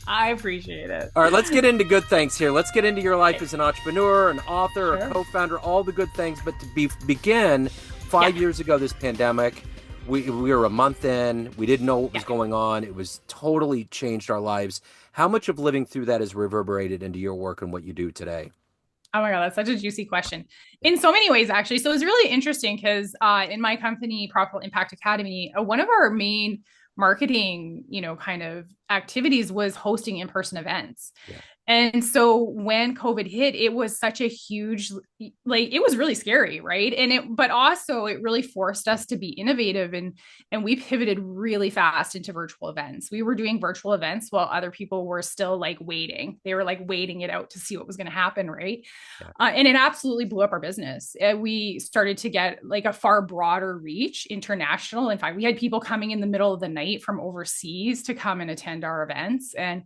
I appreciate it. All right, let's get into good things here. Let's get into your life Okay. as an entrepreneur, an author, a Sure. co-founder, all the good things. But to begin, Yeah. 5 years ago, this pandemic, we were a month in. We didn't know what Yeah. was going on. It was totally changed our lives. How much of living through that has reverberated into your work and what you do today? Oh my God, that's such a juicy question. In so many ways, actually. So it was really interesting because in my company, Profitable Impact Academy, one of our main marketing, kind of activities was hosting in-person events. Yeah, And so when COVID hit, it was such a huge, like it was really scary, right? But also it really forced us to be innovative and we pivoted really fast into virtual events. We were doing virtual events while other people were still like waiting. They were like waiting it out to see what was going to happen, right? yeah, And it absolutely blew up our business. We started to get like a far broader reach international. In fact, we had people coming in the middle of the night from overseas to come and attend our events. And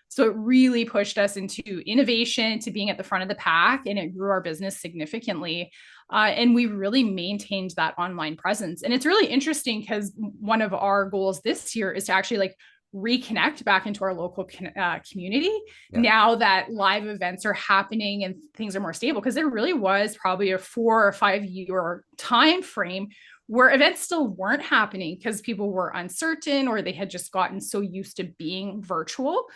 so it really pushed us into innovation, to being at the front of the pack, and it grew our business significantly. And we really maintained that online presence. And it's really interesting because one of our goals this year is to actually like reconnect back into our local community yeah. now that live events are happening and things are more stable, because there really was probably a 4 or 5 year time frame where events still weren't happening because people were uncertain or they had just gotten so used to being virtual.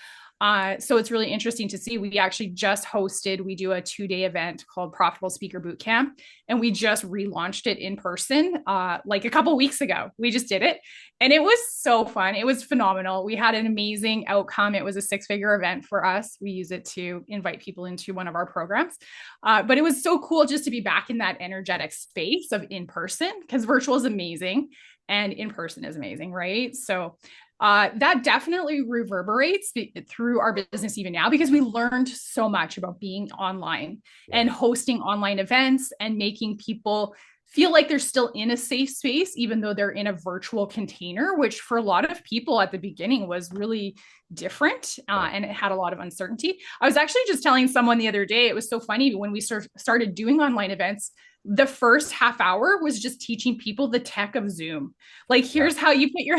So it's really interesting to see. We actually just hosted, we do a 2 day event called Profitable Speaker Bootcamp, and we just relaunched it in person like a couple weeks ago. We just did it, and it was so fun. It was phenomenal. We had an amazing outcome. It was a 6 figure event for us. We use it to invite people into one of our programs. But it was so cool just to be back in that energetic space of in person, because virtual is amazing and in person is amazing, right? So that definitely reverberates through our business even now, because we learned so much about being online Yeah. and hosting online events and making people feel like they're still in a safe space, even though they're in a virtual container, which for a lot of people at the beginning was really different Yeah. and it had a lot of uncertainty. I was actually just telling someone the other day, it was so funny when we started doing online events. The first half hour was just teaching people the tech of Zoom. Like, Yeah. here's how you put your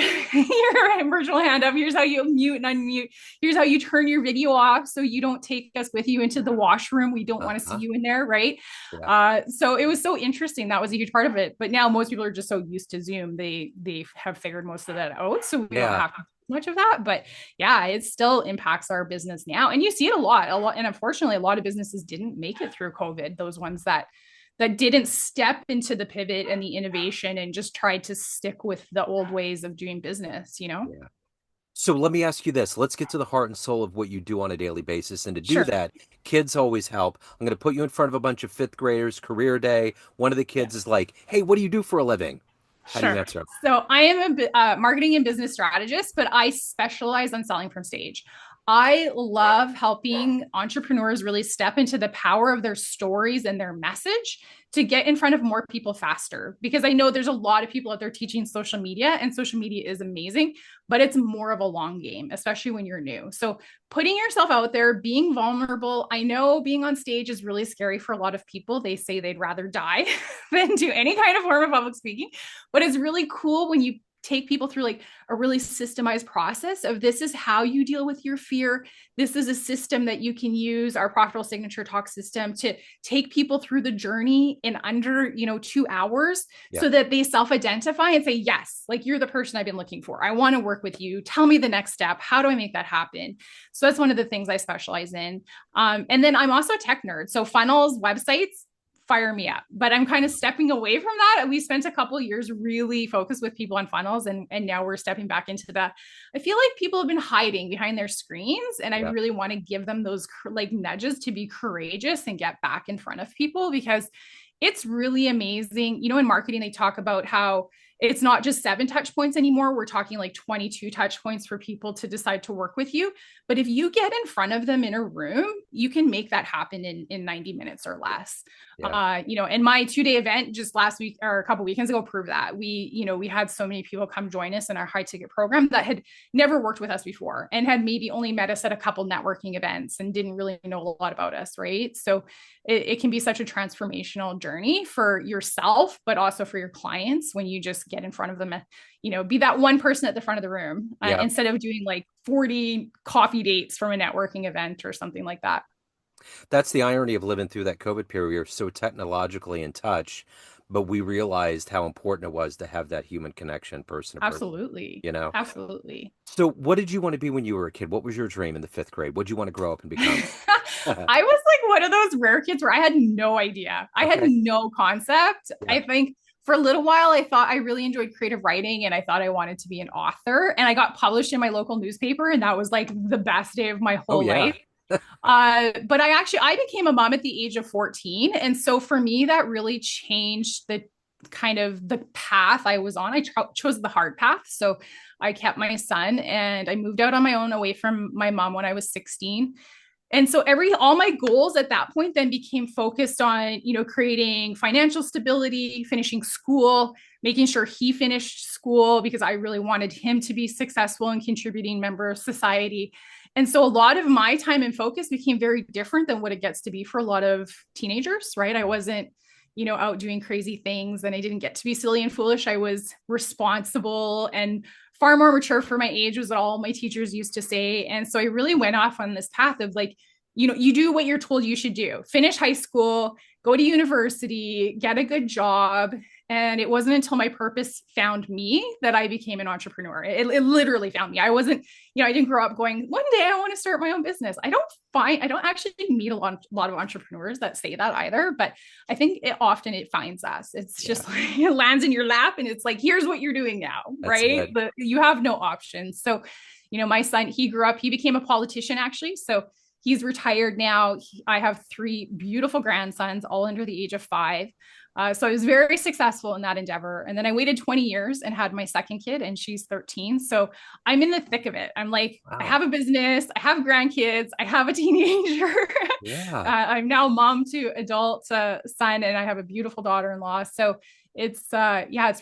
virtual hand up. Here's how you mute and unmute. Here's how you turn your video off so you don't take us with you into the washroom. We don't want to see Uh-huh. you in there, right? Yeah. So it was so interesting. That was a huge part of it. But now most people are just so used to Zoom, they have figured most of that out. So we don't Yeah. have to do much of that. But yeah, it still impacts our business now. And you see it a lot. And unfortunately, a lot of businesses didn't make it through COVID. Those ones that didn't step into the pivot and the innovation and just tried to stick with the old ways of doing business. Yeah. So let me ask you this. Let's get to the heart and soul of what you do on a daily basis. And to do Sure. that, kids always help. I'm going to put you in front of a bunch of fifth graders, career day. One of the Yeah. kids is like, "Hey, what do you do for a living?" How do you Sure. answer them? So I am a marketing and business strategist, but I specialize on selling from stage. I love helping entrepreneurs really step into the power of their stories and their message to get in front of more people faster. Because I know there's a lot of people out there teaching social media, and social media is amazing, but it's more of a long game, especially when you're new. So putting yourself out there, being vulnerable. I know being on stage is really scary for a lot of people. They say they'd rather die than do any kind of form of public speaking, but it's really cool when you take people through like a really systemized process of, this is how you deal with your fear. This is a system that you can use, our profitable signature talk system, to take people through the journey in under 2 hours, Yeah. so that they self-identify and say, yes, like, you're the person I've been looking for. I want to work with you. Tell me the next step. How do I make that happen? So that's one of the things I specialize in. And then I'm also a tech nerd. So funnels, websites, fire me up. But I'm kind of stepping away from that. We spent a couple of years really focused with people on funnels, and now we're stepping back into that. I feel like people have been hiding behind their screens, and I Yeah. really want to give them those like nudges to be courageous and get back in front of people, because it's really amazing. In marketing, they talk about how it's not just 7 touch points anymore. We're talking like 22 touch points for people to decide to work with you. But if you get in front of them in a room, you can make that happen in 90 minutes or less. Yeah. And my 2 day event just last week or a couple weekends ago proved that. We had so many people come join us in our high ticket program that had never worked with us before and had maybe only met us at a couple networking events and didn't really know a lot about us, right? So it can be such a transformational journey for yourself, but also for your clients when you just get in front of them, be that one person at the front of the room, Yeah. instead of doing like 40 coffee dates from a networking event or something like that. That's the irony of living through that COVID period. We were so technologically in touch, but we realized how important it was to have that human connection, person to person, Absolutely. you know? Absolutely. So, what did you want to be when you were a kid? What was your dream in the fifth grade? What did you want to grow up and become? I was like one of those rare kids where I had no idea. I had Okay. no concept. Yeah. I think for a little while, I thought I really enjoyed creative writing and I thought I wanted to be an author. And I got published in my local newspaper, and that was like the best day of my Oh, whole yeah. life. But I became a mom at the age of 14. And so for me, that really changed the kind of the path I was on. I chose the hard path. So I kept my son and I moved out on my own away from my mom when I was 16. And so all my goals at that point then became focused on, creating financial stability, finishing school, making sure he finished school because I really wanted him to be successful and contributing member of society. And so a lot of my time and focus became very different than what it gets to be for a lot of teenagers, right? I wasn't, out doing crazy things, and I didn't get to be silly and foolish. I was responsible and far more mature for my age, was what all my teachers used to say. And so I really went off on this path of like, you do what you're told you should do. Finish high school, go to university, get a good job. And it wasn't until my purpose found me that I became an entrepreneur. It literally found me. I wasn't, I didn't grow up going, one day I want to start my own business. I don't actually meet a lot of entrepreneurs that say that either, but I think it finds us. It's Yeah. just like it lands in your lap and it's like, here's what you're doing now, That's right? it. You have no options. So, my son, he became a politician actually. So he's retired now. I have three beautiful grandsons, all under the age of 5. So I was very successful in that endeavor. And then I waited 20 years and had my second kid, and she's 13. So I'm in the thick of it. I'm like, I Wow. have a business, I have grandkids, I have a teenager. Yeah. I'm now mom to adult son, and I have a beautiful daughter-in-law. So it's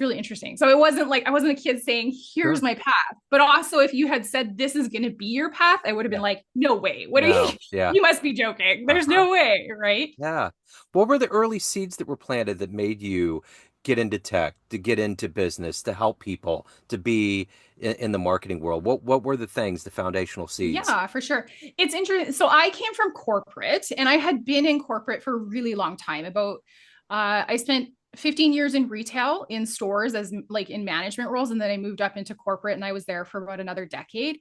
really interesting. So it wasn't like I wasn't a kid saying, here's Sure. my path. But also, if you had said this is going to be your path, I would have been Yeah. like, no way. What are you? No. Yeah. You must be joking. There's Uh-huh. no way, right? Yeah. What were the early seeds that were planted that made you get into tech, to get into business, to help people, to be in the marketing world? What were the things, the foundational seeds? Yeah, for sure. It's interesting. So I came from corporate, and I had been in corporate for a really long time. I spent 15 years in retail in stores as like in management roles. And then I moved up into corporate and I was there for about another decade.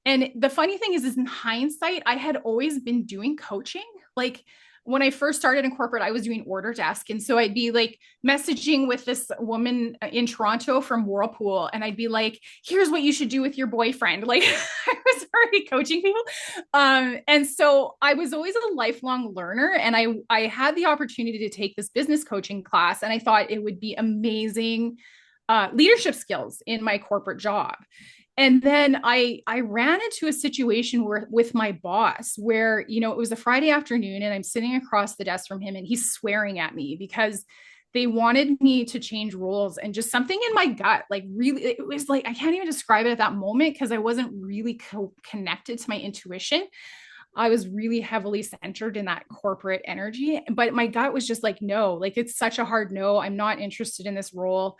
And the funny thing is in hindsight, I had always been doing coaching. Like when I first started in corporate, I was doing order desk. And so I'd be like messaging with this woman in Toronto from Whirlpool. And I'd be like, here's what you should do with your boyfriend. Like I was already coaching people. And so I was always a lifelong learner. And I had the opportunity to take this business coaching class. And I thought it would be amazing leadership skills in my corporate job. And then I ran into a situation with my boss where, it was a Friday afternoon and I'm sitting across the desk from him and he's swearing at me because they wanted me to change roles, and just something in my gut, like really, it was like, I can't even describe it at that moment because I wasn't really connected to my intuition. I was really heavily centered in that corporate energy, but my gut was just like, no, like it's such a hard no. I'm not interested in this role.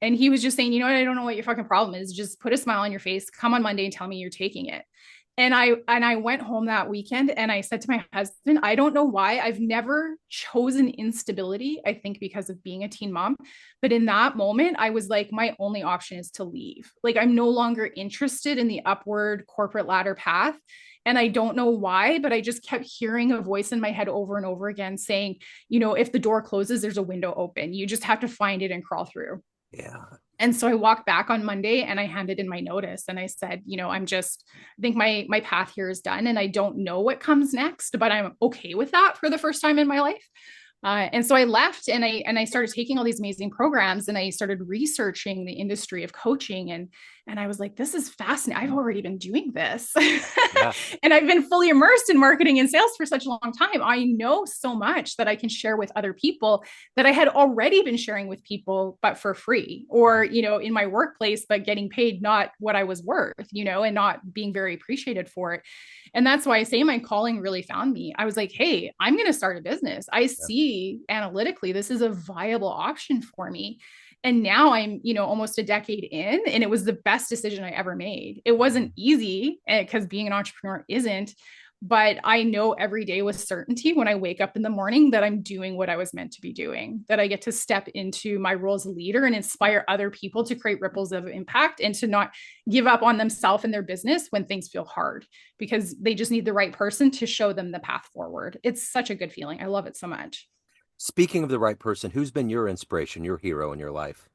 And he was just saying, you know what? I don't know what your fucking problem is. Just put a smile on your face, come on Monday and tell me you're taking it. And I went home that weekend and I said to my husband, I don't know why I've never chosen instability. I think because of being a teen mom. But in that moment, I was like, my only option is to leave. Like I'm no longer interested in the upward corporate ladder path. And I don't know why, but I just kept hearing a voice in my head over and over again saying, if the door closes, there's a window open. You just have to find it and crawl through. Yeah. And so I walked back on Monday and I handed in my notice and I said, I think my path here is done and I don't know what comes next, but I'm okay with that for the first time in my life. And so I left and I started taking all these amazing programs and I started researching the industry of coaching and I was like, this is fascinating. I've already been doing this. Yeah. And I've been fully immersed in marketing and sales for such a long time. I know so much that I can share with other people that I had already been sharing with people, but for free or, in my workplace, but getting paid not what I was worth, and not being very appreciated for it. And that's why I say my calling really found me. I was like, hey, I'm going to start a business. I see analytically this is a viable option for me. And now I'm, almost a decade in, and it was the best decision I ever made. It wasn't easy because being an entrepreneur isn't, but I know every day with certainty when I wake up in the morning that I'm doing what I was meant to be doing, that I get to step into my role as a leader and inspire other people to create ripples of impact and to not give up on themselves and their business when things feel hard, because they just need the right person to show them the path forward. It's such a good feeling. I love it so much. Speaking of the right person, who's been your inspiration, your hero in your life?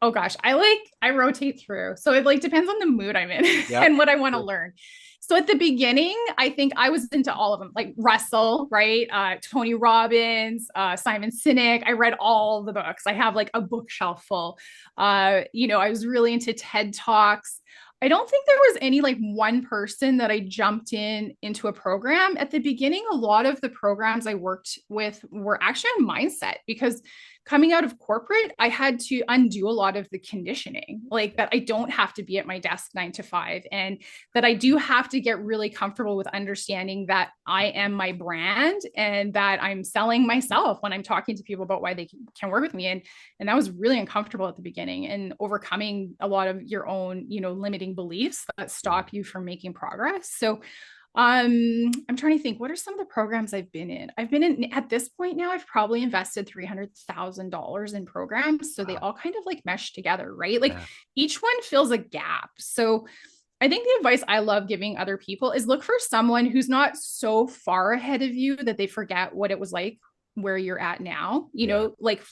Oh gosh, I rotate through. So it like depends on the mood I'm in Yeah. and what I want to Sure. learn. So at the beginning, I think I was into all of them, like Russell, right? Tony Robbins, Simon Sinek. I read all the books. I have like a bookshelf full. I was really into TED Talks. I don't think there was any like one person that I jumped into a program. At the beginning, a lot of the programs I worked with were actually on mindset, because coming out of corporate, I had to undo a lot of the conditioning, like that I don't have to be at my desk 9 to 5, and that I do have to get really comfortable with understanding that I am my brand and that I'm selling myself when I'm talking to people about why they can work with me. And that was really uncomfortable at the beginning, and overcoming a lot of your own, limiting beliefs that stop you from making progress. So I'm trying to think, what are some of the programs I've been in? I've been in, at this point now, I've probably invested $300,000 in programs. So they Wow. all kind of like mesh together, right? Like Yeah. each one fills a gap. So I think the advice I love giving other people is look for someone who's not so far ahead of you that they forget what it was like where you're at now, Yeah. like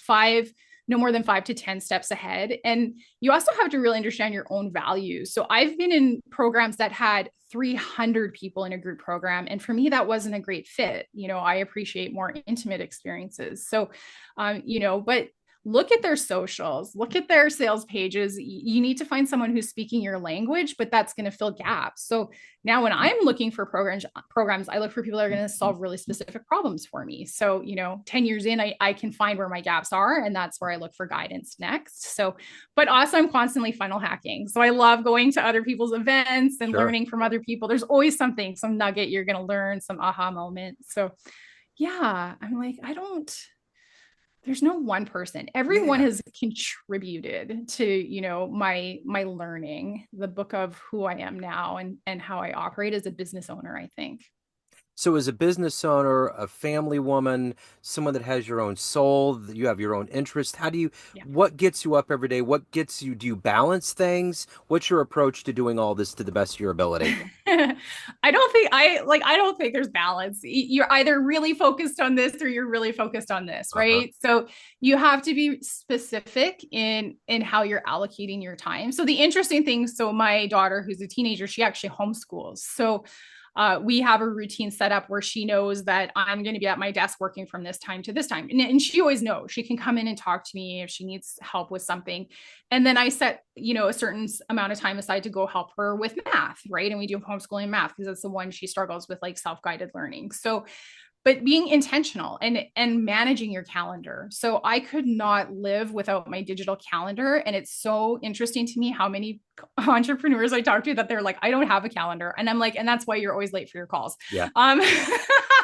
no more than 5 to 10 steps ahead. And you also have to really understand your own values. So I've been in programs that had 300 people in a group program. And for me, that wasn't a great fit. I appreciate more intimate experiences. So, but look at their socials, look at their sales pages. You need to find someone who's speaking your language, but that's going to fill gaps. So now when I'm looking for programs, I look for people that are going to solve really specific problems for me. So, 10 years in, I can find where my gaps are, and that's where I look for guidance next. So, but also I'm constantly funnel hacking. So I love going to other people's events and Sure. learning from other people. There's always something, some nugget you're going to learn, some aha moment. So yeah, I'm like, there's no one person. Everyone Yeah. has contributed to, my learning, the book of who I am now, and how I operate as a business owner, I think. So, as a business owner, a family woman, someone that has your own soul, that you have your own interest, Yeah. what gets you up every day? What gets you, do you balance things? What's your approach to doing all this to the best of your ability? I don't think there's balance. You're either really focused on this or you're really focused on this, Uh-huh. right? So you have to be specific in how you're allocating your time. So the interesting thing, so my daughter, who's a teenager, she actually homeschools. So we have a routine set up where she knows that I'm going to be at my desk working from this time to this time. And she always knows she can come in and talk to me if she needs help with something. And then I set, a certain amount of time aside to go help her with math, right? And we do homeschooling math because that's the one she struggles with, like self-guided learning. So but being intentional and managing your calendar. So I could not live without my digital calendar. And it's so interesting to me how many entrepreneurs I talk to that they're like, I don't have a calendar. And I'm like, and that's why you're always late for your calls. Yeah. Um,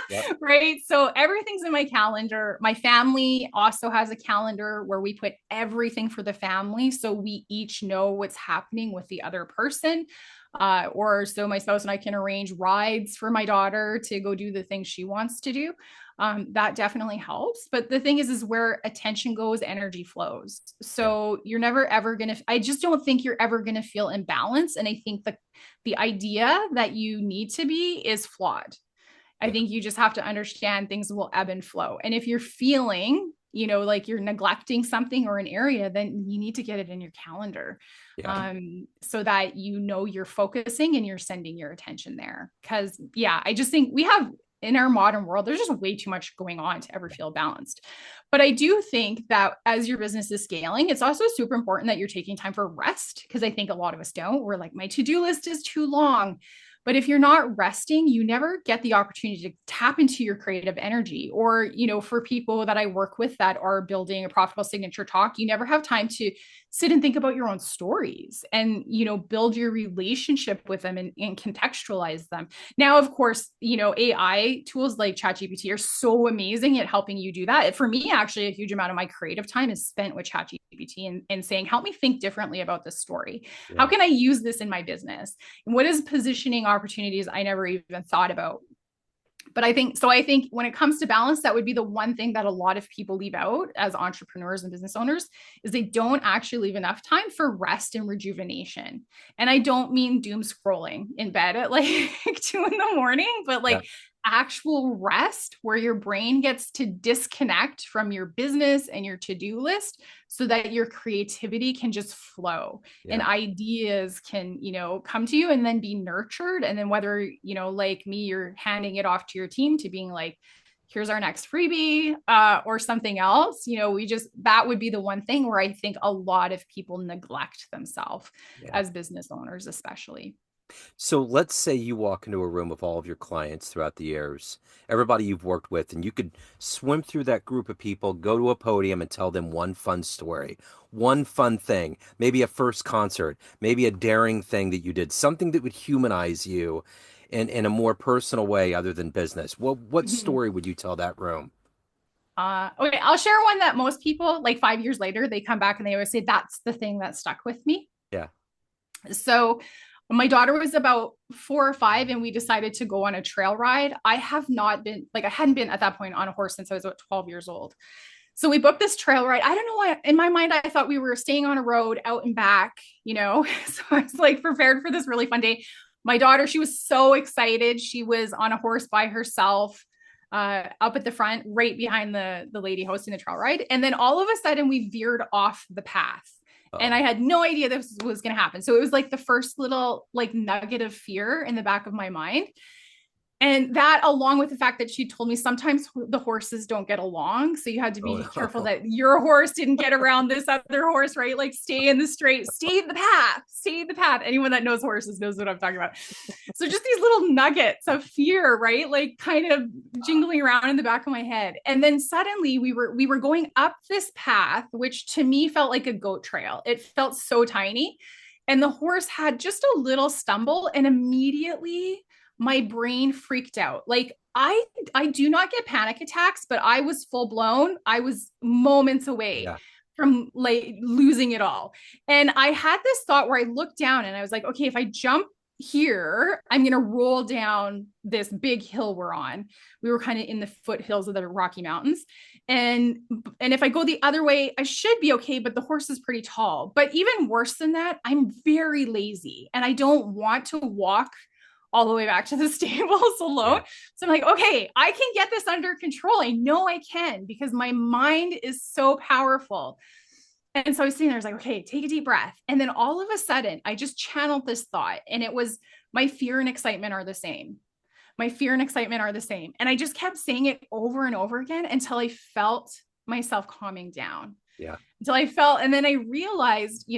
Yep. right. So everything's in my calendar. My family also has a calendar where we put everything for the family. So we each know what's happening with the other person. Or so my spouse and I can arrange rides for my daughter to go do the things she wants to do. That definitely helps. But the thing is where attention goes, energy flows. Yeah. So you're never ever going to, I just don't think you're ever going to feel imbalance. And I think the idea that you need to be is flawed. I Yeah. think you just have to understand things will ebb and flow. And if you're feeling, like you're neglecting something or an area, then you need to get it in your calendar, Yeah. so that you're focusing and you're sending your attention there. Because, yeah, I just think we have in our modern world, there's just way too much going on to ever feel balanced. But I do think that as your business is scaling, it's also super important that you're taking time for rest, because I think a lot of us don't. We're like, my to-do list is too long. But if you're not resting, you never get the opportunity to tap into your creative energy. Or, for people that I work with that are building a profitable signature talk, you never have time to sit and think about your own stories and, build your relationship with them and contextualize them. Now, of course, AI tools like ChatGPT are so amazing at helping you do that. For me, actually, a huge amount of my creative time is spent with ChatGPT and saying, help me think differently about this story. How Yeah. can I use this in my business? And what is positioning opportunities I never even thought about? But I think when it comes to balance, that would be the one thing that a lot of people leave out as entrepreneurs and business owners is they don't actually leave enough time for rest and rejuvenation. And I don't mean doom scrolling in bed at like 2 in the morning, but Yeah. like actual rest where your brain gets to disconnect from your business and your to-do list so that your creativity can just flow and Yeah. ideas can, come to you and then be nurtured. And then whether, like me, you're handing it off to your team to being like, here's our next freebie, or something else, that would be the one thing where I think a lot of people neglect themselves Yeah. as business owners, especially. So let's say you walk into a room of all of your clients throughout the years, everybody you've worked with, and you could swim through that group of people, go to a podium and tell them one fun story, one fun thing, maybe a first concert, maybe a daring thing that you did, something that would humanize you in a more personal way other than business. What Mhm. story would you tell that room? Okay, I'll share one that most people, like 5 years later, they come back and they always say, that's the thing that stuck with me. Yeah. So my daughter was about 4 or 5, and we decided to go on a trail ride. I have not been, like, I hadn't been at that point on a horse since I was about 12 years old. So we booked this trail ride. I don't know why. In my mind, I thought we were staying on a road out and back. So I was like prepared for this really fun day. My daughter, she was so excited. She was on a horse by herself, up at the front, right behind the lady hosting the trail ride. And then all of a sudden, we veered off the path. And Oh, I had no idea this was going to happen. So it was like the first little like nugget of fear in the back of my mind. And that, along with the fact that she told me sometimes the horses don't get along. So you had to oh be careful no. that your horse didn't get around this other horse, right? Like stay in the straight, stay in the path, stay in the path. Anyone that knows horses knows what I'm talking about. So just these little nuggets of fear, right? Like kind of jingling around in the back of my head. And then suddenly we were going up this path, which to me felt like a goat trail. It felt so tiny. And the horse had just a little stumble, and immediately my brain freaked out. Like I do not get panic attacks, but I was full blown. I was moments away Yeah. from like losing it all. And I had this thought where I looked down and I was like, okay, if I jump here, I'm going to roll down this big hill we're on. We were kind of in the foothills of the Rocky Mountains. And and if I go the other way, I should be okay, but the horse is pretty tall. But even worse than that, I'm very lazy and I don't want to walk all the way back to the stables alone. Yeah. So I'm like, okay, I can get this under control. I know I can because my mind is so powerful. And so I was sitting there, I was like, okay, take a deep breath. And then all of a sudden, I just channeled this thought, and it was, my fear and excitement are the same. My fear and excitement are the same. And I just kept saying it over and over again until I felt myself calming down. Yeah. Until I felt, and then I realized,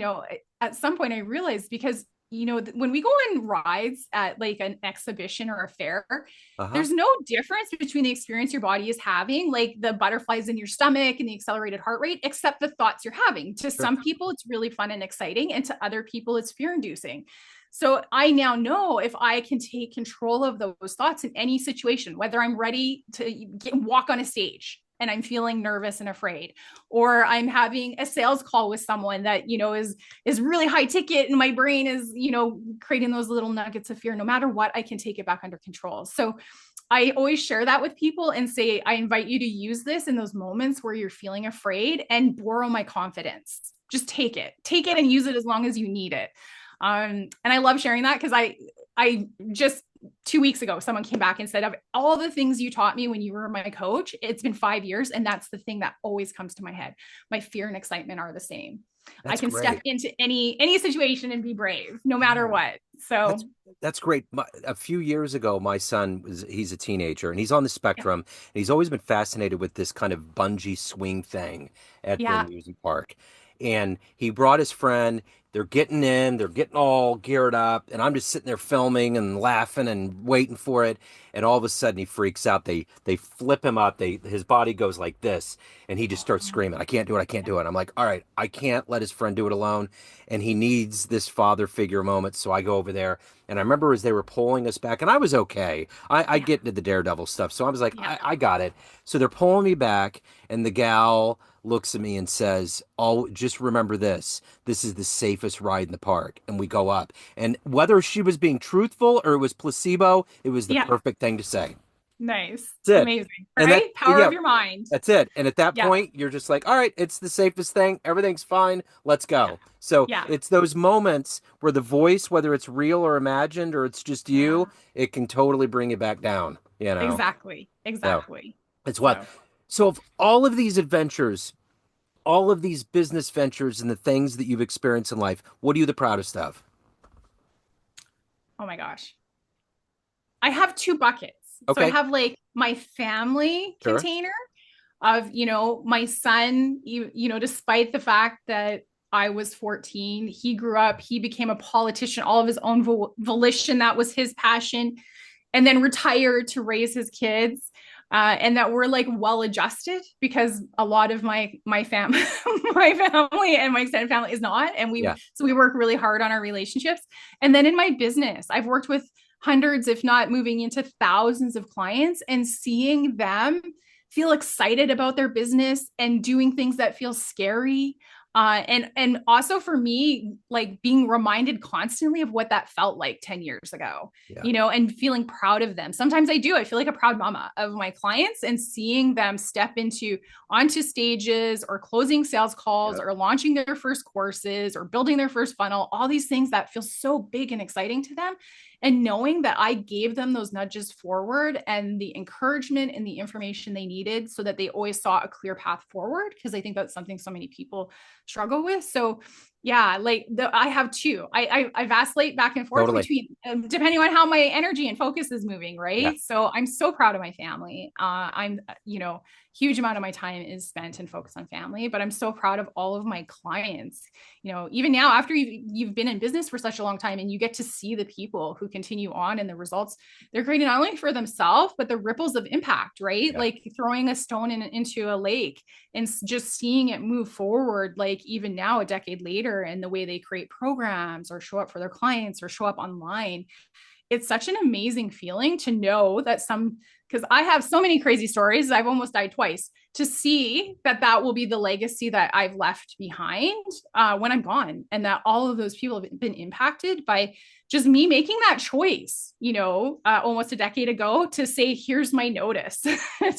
at some point I realized because when we go on rides at like an exhibition or a fair, Uh-huh. there's no difference between the experience your body is having, like the butterflies in your stomach and the accelerated heart rate, except the thoughts you're having. To Sure. some people, it's really fun and exciting, and to other people, it's fear inducing. So I now know if I can take control of those thoughts in any situation, whether I'm ready to walk on a stage and I'm feeling nervous and afraid, or I'm having a sales call with someone that is really high ticket, and my brain is creating those little nuggets of fear. No matter what, I can take it back under control. So I always share that with people and say, I invite you to use this in those moments where you're feeling afraid and borrow my confidence. Just take it and use it as long as you need it. And I love sharing that because I just 2 weeks ago, someone came back and said, of all the things you taught me when you were my coach, it's been 5 years. And that's the thing that always comes to my head. My fear and excitement are the same. I That's can step great. into any situation and be brave no matter Yeah. what. That's So that's great. A few years ago, my son he's a teenager and he's on the yeah, spectrum, and he's always been fascinated with this kind of bungee swing thing at the yeah. amusement park. And he brought his friend. they're getting in, they're getting all geared up, and I'm just sitting there filming and laughing and waiting for it. And all of a sudden he freaks out. They flip him up. His body goes like this, and he just starts screaming, "I can't do it! I can't do it!" I'm like, "All right, I can't let his friend do it alone, and he needs this father figure moment." So I go over there, and I remember as they were pulling us back, and I was okay. I Yeah. get into the daredevil stuff, so I was like, Yeah. I got it. So they're pulling me back, and the gal looks at me and says, "Oh, just remember this. This is the safest ride in the park." And we go up. And whether she was being truthful or it was placebo, it was the Yeah. perfect thing to say. Nice. That's it. Amazing. And that, Right? Power yeah, of your mind. that's it. And at that Yeah. point, you're just like, all right, it's the safest thing. Everything's fine. Let's Yeah. go. So Yeah. it's those moments where the voice, whether it's real or imagined or it's just Yeah. you, it can totally bring you back down, you know? Exactly. So Exactly. it's what. So, So of all of these adventures, all of these business ventures and the things that you've experienced in life, what are you the proudest of? oh my gosh. I have two buckets. So I Okay, have like my family sure. container of, my son, despite the fact that I was 14, he grew up, he became a politician, all of his own volition. That was his passion. And then retired to raise his kids. And that we're like well adjusted because a lot of my family my family and my extended family is not, and Yeah, we work really hard on our relationships. And then in my business, I've worked with hundreds, if not moving into thousands of clients, and seeing them feel excited about their business and doing things that feel scary. And also for me, like being reminded constantly of what that felt like 10 years ago, yeah, and feeling proud of them. Sometimes I do. I feel like a proud mama of my clients, and seeing them step onto stages or closing sales calls yeah, or launching their first courses or building their first funnel, all these things that feel so big and exciting to them. And knowing that I gave them those nudges forward and the encouragement and the information they needed so that they always saw a clear path forward. Because I think that's something so many people struggle with. So yeah, like I have two. I vacillate back and forth totally. between depending on how my energy and focus is moving, Yeah, right? So I'm so proud of my family. I'm huge amount of my time is spent and focused on family, but I'm so proud of all of my clients. Even now after you've been in business for such a long time and you get to see the people who continue on and the results they're creating, not only for themselves but the ripples of impact, right? yeah, Like throwing a stone into a lake and just seeing it move forward, like even now a decade later, and the way they create programs or show up for their clients or show up online. It's such an amazing feeling to know that because I have so many crazy stories, I've almost died twice, to see that will be the legacy that I've left behind when I'm gone, and that all of those people have been impacted by just me making that choice, almost a decade ago, to say, here's my notice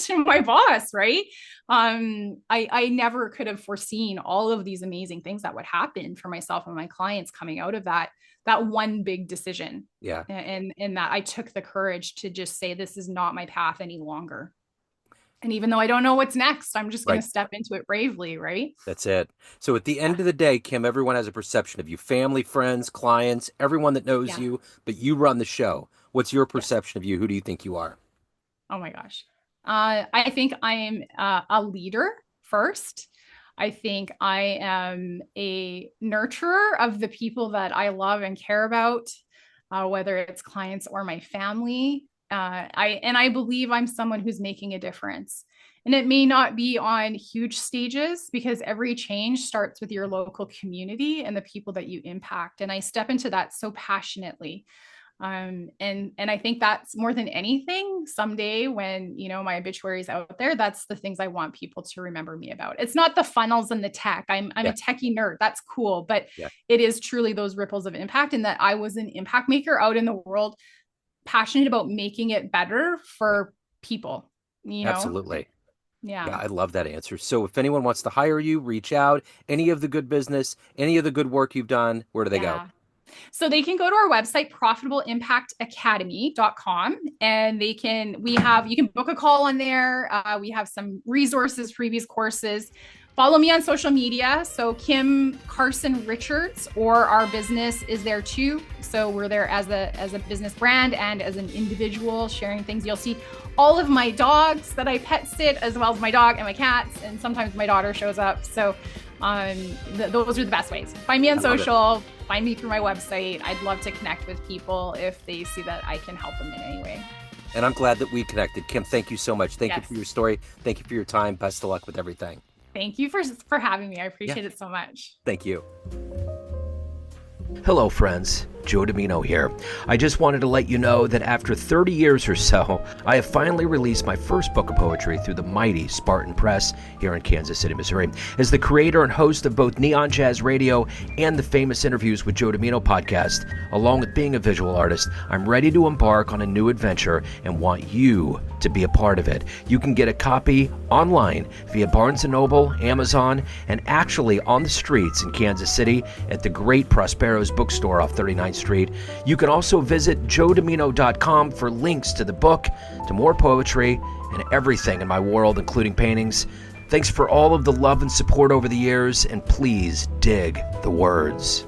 to my boss, right? I never could have foreseen all of these amazing things that would happen for myself and my clients coming out of that one big decision. yeah. And that I took the courage to just say, this is not my path any longer. And even though I don't know what's next, I'm just going Right. to step into it bravely, right? That's it. So at the Yeah. end of the day, Kim, everyone has a perception of you, family, friends, clients, everyone that knows Yeah. you, but you run the show. What's your Yes. perception of you? Who do you think you are? Oh my gosh. I think I am a leader first. I think I am a nurturer of the people that I love and care about, whether it's clients or my family. I believe I'm someone who's making a difference. And it may not be on huge stages, because every change starts with your local community and the people that you impact. And I step into that so passionately. And I think that's more than anything, someday when my obituary is out there, that's the things I want people to remember me about. It's not the funnels and the tech. I'm a Yeah, techie nerd, that's cool, but yeah, it is truly those ripples of impact, and that I was an impact maker out in the world, passionate about making it better yeah. for people, Absolutely. yeah. Yeah, I love that answer. So if anyone wants to hire you, reach out. Any of the good business, any of the good work you've done, where do they go? Yeah. So they can go to our website, profitableimpactacademy.com, and you can book a call on there. We have some resources, previous courses. Follow me on social media. So Kim Carson-Richards, or our business is there too. So we're there as a business brand and as an individual sharing things. You'll see all of my dogs that I pet sit, as well as my dog and my cats. And sometimes my daughter shows up. So those are the best ways. Find me on social, find me through my website. I'd love to connect with people if they see that I can help them in any way. And I'm glad that we connected. Kim, thank you so much. Thank you for your story. Thank you for your time. Best of luck with everything. Thank you for having me. I appreciate it so much. Thank you. Hello, friends. Joe Dimino here. I just wanted to let you know that after 30 years or so, I have finally released my first book of poetry through the mighty Spartan Press here in Kansas City, Missouri. As the creator and host of both Neon Jazz Radio and the Famous Interviews with Joe Dimino podcast, along with being a visual artist, I'm ready to embark on a new adventure and want you to be a part of it. You can get a copy online via Barnes & Noble, Amazon, and actually on the streets in Kansas City at the great Prospero's bookstore off 39th Street. You can also visit joedimino.com for links to the book, to more poetry, and everything in my world, including paintings. Thanks for all of the love and support over the years, and please dig the words.